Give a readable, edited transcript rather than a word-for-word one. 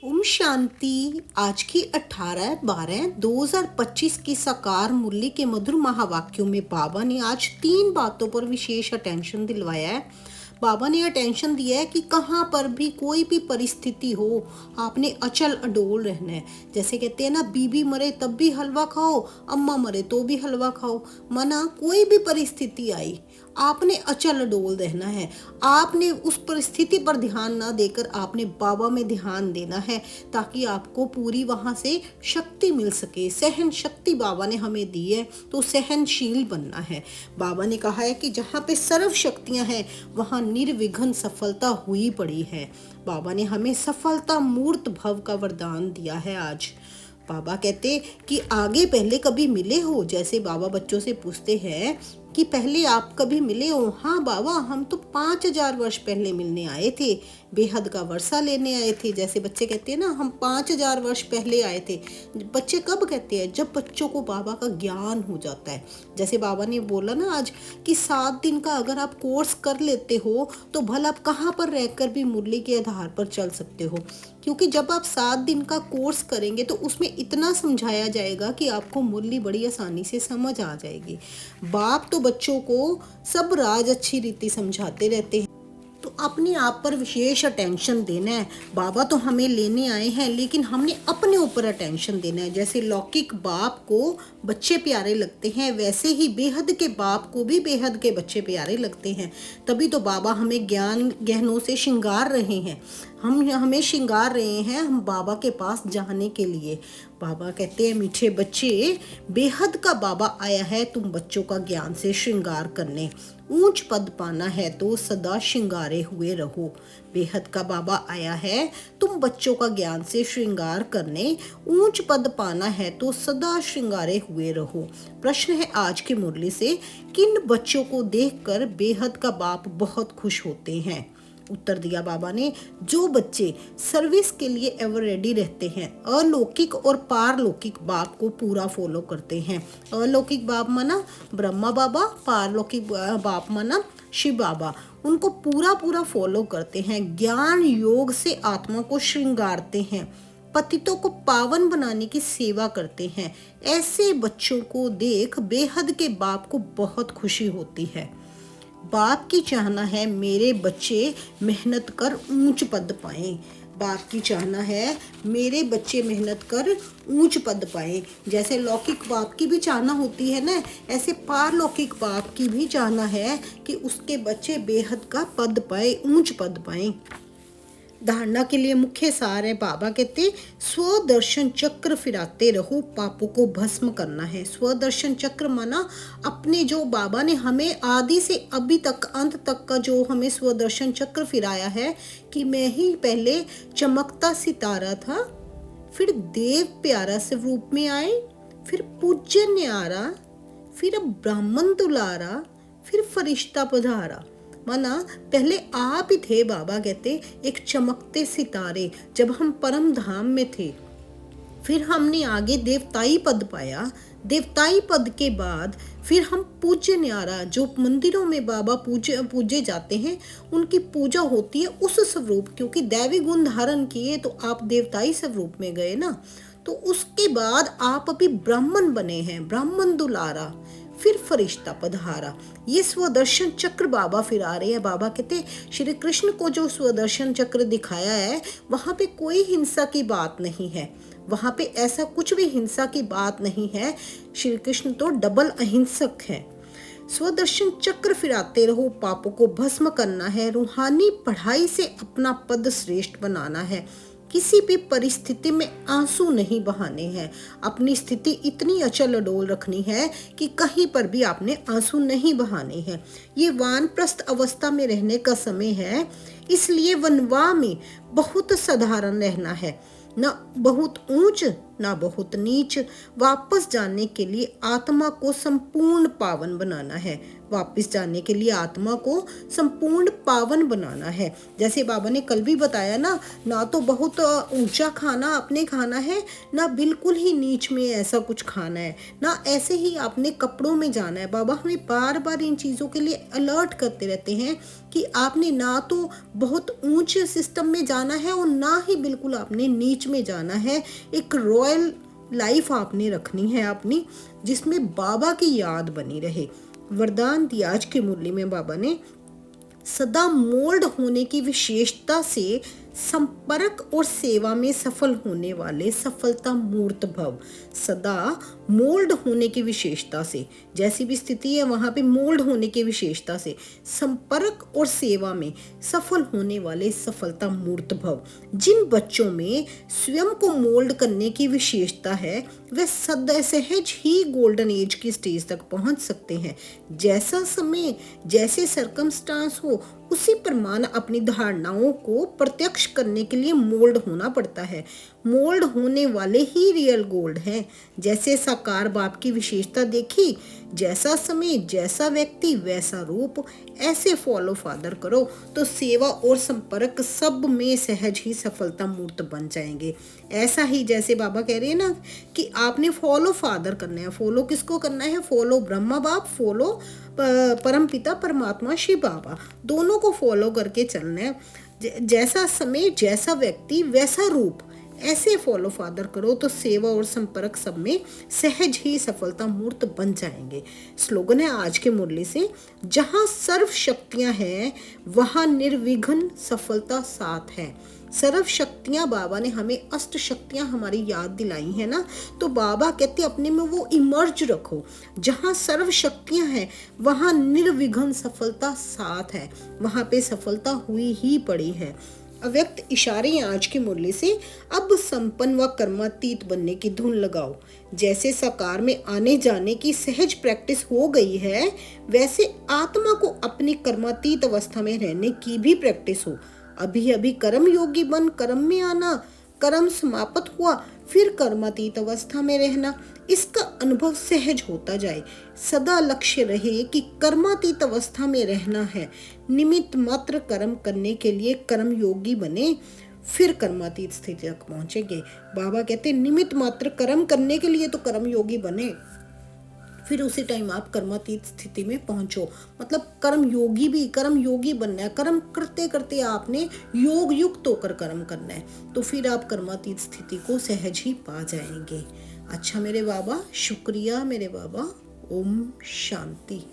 ओम शांति। आज की 18/12/2025 की साकार मुरली के मधुर महावाक्यों में बाबा ने आज 3 बातों पर विशेष अटेंशन दिलवाया है। बाबा ने अटेंशन दिया है कि कहाँ पर भी कोई भी परिस्थिति हो, आपने अचल अडोल रहना है। जैसे कहते हैं ना, बीबी मरे तब भी हलवा खाओ, अम्मा मरे तो भी हलवा खाओ। माना कोई भी परिस्थिति आई, आपने अचल अडोल रहना है। आपने उस परिस्थिति पर ध्यान ना देकर आपने बाबा में ध्यान देना है, ताकि आपको पूरी वहाँ से शक्ति मिल सके। सहन शक्ति बाबा ने हमें दी है, तो सहनशील बनना है। बाबा ने कहा है कि जहाँ पे सर्व शक्तियाँ हैं वहाँ निर्विघ्न सफलता हुई पड़ी है। बाबा ने हमें सफलता मूर्त भव का वरदान दिया है। आज बाबा कहते कि आगे पहले कभी मिले हो। जैसे बाबा बच्चों से पूछते हैं कि पहले आप कभी मिले हो। हाँ बाबा, हम तो 5000 वर्ष पहले मिलने आए थे, बेहद का वर्षा लेने आए थे। जैसे बच्चे कहते हैं ना, हम 5000 वर्ष पहले आए थे। बच्चे कब कहते हैं? जब बच्चों को बाबा का ज्ञान हो जाता है। जैसे बाबा ने बोला ना आज कि 7 दिन का अगर आप कोर्स कर लेते हो तो भला आप कहाँ पर रहकर भी मुरली के आधार पर चल सकते हो। क्योंकि जब आप 7 दिन का कोर्स करेंगे तो उसमें इतना समझाया जाएगा कि आपको मुरली बड़ी आसानी से समझ आ जाएगी। बाप तो बच्चों को सब राज अच्छी रीति समझाते रहते हैं, तो अपने आप पर विशेष अटेंशन देना है। बाबा तो हमें लेने आए हैं, लेकिन हमने अपने ऊपर अटेंशन देना है। जैसे लौकिक बाप को बच्चे प्यारे लगते हैं, वैसे ही बेहद के बाप को भी बेहद के बच्चे प्यारे लगते हैं। तभी तो बाबा हमें ज्ञान गहनों से श्रृंगार रहे हैं। हमें श्रृंगार रहे हैं हम बाबा के पास जाने के लिए। बाबा कहते हैं, मीठे बच्चे, बेहद का बाबा आया है तुम बच्चों का ज्ञान से श्रृंगार करने। ऊंच पद पाना है तो सदा श्रृंगारे हुए रहो। बेहद का बाबा आया है तुम बच्चों का ज्ञान से श्रृंगार करने। ऊंच पद पाना है तो सदा श्रृंगारे हुए रहो। प्रश्न है आज की मुरली से, किन बच्चों को देखकर बेहद का बाप बहुत खुश होते हैं? उत्तर दिया बाबा ने, जो बच्चे सर्विस के एवर एवर रेडी रहते हैं, अलौकिक और पारलौकिक बाप को पूरा फॉलो करते हैं। अलौकिक बाप माना ब्रह्मा बाबा, पारलौकिक बाप माना शिव बाबा। उनको पूरा फॉलो करते हैं। ज्ञान योग से आत्मा को श्रृंगारते हैं, पतितों को पावन बनाने की सेवा करते हैं। ऐसे बच्चों को देख बेहद के बाप को बहुत खुशी होती है। बाप की चाहना है मेरे बच्चे मेहनत कर ऊंच पद पाएं। बाप की चाहना है मेरे बच्चे मेहनत कर ऊंच पद पाएं। जैसे लौकिक बाप की भी चाहना होती है ना, ऐसे पारलौकिक बाप की भी चाहना है कि उसके बच्चे बेहद का पद पाए, ऊंच पद पाएं। धारणा के लिए मुख्य सार है। बाबा कहते स्वदर्शन चक्र फिराते रहो, पापों को भस्म करना है। स्वदर्शन चक्र माना अपने, जो बाबा ने हमें आदि से अभी तक अंत तक का जो हमें स्वदर्शन चक्र फिराया है कि मैं ही पहले चमकता सितारा था, फिर देव प्यारा स्वरूप में आए, फिर पूज्य न्यारा, फिर अब ब्राह्मण दुलारा, फिर फरिश्ता पधारा। माना पहले आप ही थे, बाबा कहते, एक चमकते सितारे जब हम परम धाम में थे। फिर हमने आगे देवताई पद पाया। देवताई पद के बाद फिर हम पूज्य न्यारा, जो मंदिरों में बाबा पूजे जाते हैं, उनकी पूजा होती है उस स्वरूप, क्योंकि दैवी गुण धारण किए तो आप देवताई स्वरूप में गए ना। तो उसके बाद आप अभी ब्राह्मण बने हैं, ब्राह्मण दुलारा, फिर फरिश्ता पधारा। ये स्वदर्शन चक्र बाबा फिरा रहे हैं। बाबा कहते श्री कृष्ण को जो स्वदर्शन चक्र दिखाया है, वहाँ पे कोई हिंसा की बात नहीं है। वहाँ पे ऐसा कुछ भी हिंसा की बात नहीं है। श्री कृष्ण तो डबल अहिंसक है। स्वदर्शन चक्र फिराते रहो, पापों को भस्म करना है, रूहानी पढ़ाई से अपना पद श्रेष्ठ बनाना है। किसी भी परिस्थिति में आंसू नहीं बहाने हैं। अपनी स्थिति इतनी अचल अडोल रखनी है कि कहीं पर भी आपने आंसू नहीं बहाने हैं। ये वानप्रस्थ अवस्था में रहने का समय है, इसलिए वनवा में बहुत साधारण रहना है। न बहुत ऊंच ना बहुत नीच। वापस जाने के लिए आत्मा को संपूर्ण पावन बनाना है। वापस जाने के लिए आत्मा को संपूर्ण पावन बनाना है। जैसे बाबा ने कल भी बताया ना तो बहुत ऊंचा खाना आपने खाना है, ना बिल्कुल ही नीच में ऐसा कुछ खाना है, ना ऐसे ही आपने कपड़ों में जाना है। बाबा हमें बार बार इन चीज़ों के लिए अलर्ट करते रहते हैं कि आपने ना तो बहुत ऊंचे सिस्टम में जाना है और ना ही बिल्कुल आपने नीच में जाना है। एक रॉयल लाइफ आपने रखनी है अपनी, जिसमें बाबा की याद बनी रहे। वरदान दिया आज की मुरली में बाबा ने, सदा मोल्ड होने की विशेषता से संपर्क और सेवा में सफल होने वाले सफलता मूर्त भव। सदा मोल्ड होने की विशेषता से, जैसी भी स्थिति है वहाँ पे मोल्ड होने की विशेषता से संपर्क और सेवा में सफल होने वाले सफलता मूर्त भव। जिन बच्चों में स्वयं को मोल्ड करने की विशेषता है वे सदा सहज ही गोल्डन एज की स्टेज तक पहुँच सकते हैं। जैसा समय, जैसे सरकमस्टांस हो, उसी प्रमाण अपनी धारणाओं को प्रत्यक्ष करने के लिए मोल्ड होना पड़ता है। मोल्ड होने वाले ही रियल गोल्ड हैं। जैसे साकार बाप की विशेषता देखी, जैसा समय, जैसा व्यक्ति, वैसा रूप। ऐसे फॉलो फादर करो तो सेवा और संपर्क सब में सहज ही सफलता मूर्त बन जाएंगे। ऐसा ही जैसे बाबा कह रहे हैं ना कि आपने फॉलो फादर करना है। फॉलो किसको करना है? फॉलो ब्रह्मा बाप, फॉलो परम पिता परमात्मा शिव बाबा, दोनों को फॉलो करके चलना है। जैसा समय, जैसा व्यक्ति, वैसा रूप। ऐसे फॉलो फादर करो तो सेवा और संपर्क सब में सहज ही सफलता मूर्त बन जाएंगे। स्लोगन है आज के मुरली से, जहाँ सर्व शक्तियाँ हैं वहाँ निर्विघ्न सफलता साथ है। सर्व शक्तियाँ, बाबा ने हमें अष्ट शक्तियाँ हमारी याद दिलाई है ना, तो बाबा कहते अपने में वो इमर्ज रखो। जहाँ सर्व शक्तियाँ हैं वहाँ निर्विघ्न सफलता साथ है, वहाँ पे सफलता हुई ही पड़ी है। अव्यक्त इशारे आज की मुरली से, अब संपन्न व कर्मातीत बनने की धुन लगाओ। जैसे साकार में आने जाने की सहज प्रैक्टिस हो गई है, वैसे आत्मा को अपनी कर्मातीत अवस्था में रहने की भी प्रैक्टिस हो। अभी अभी कर्म योगी बन कर्म में आना, कर्म समाप्त हुआ फिर कर्मातीत अवस्था में रहना, इसका अनुभव सहज होता जाए। सदा लक्ष्य रहे कि कर्मातीत अवस्था में रहना है। निमित्त मात्र कर्म करने के लिए कर्म योगी बने, फिर कर्मातीत स्थिति तक पहुंचेंगे। बाबा कहते निमित्त मात्र कर्म करने के लिए तो कर्म योगी बने, फिर उसी टाइम आप कर्मातीत स्थिति में पहुंचो। मतलब कर्म योगी बनना है। कर्म करते करते आपने योग युक्त होकर कर्म करना है, तो फिर आप कर्मातीत स्थिति को सहज ही पा जाएंगे। अच्छा मेरे बाबा, शुक्रिया मेरे बाबा। ओम शांति।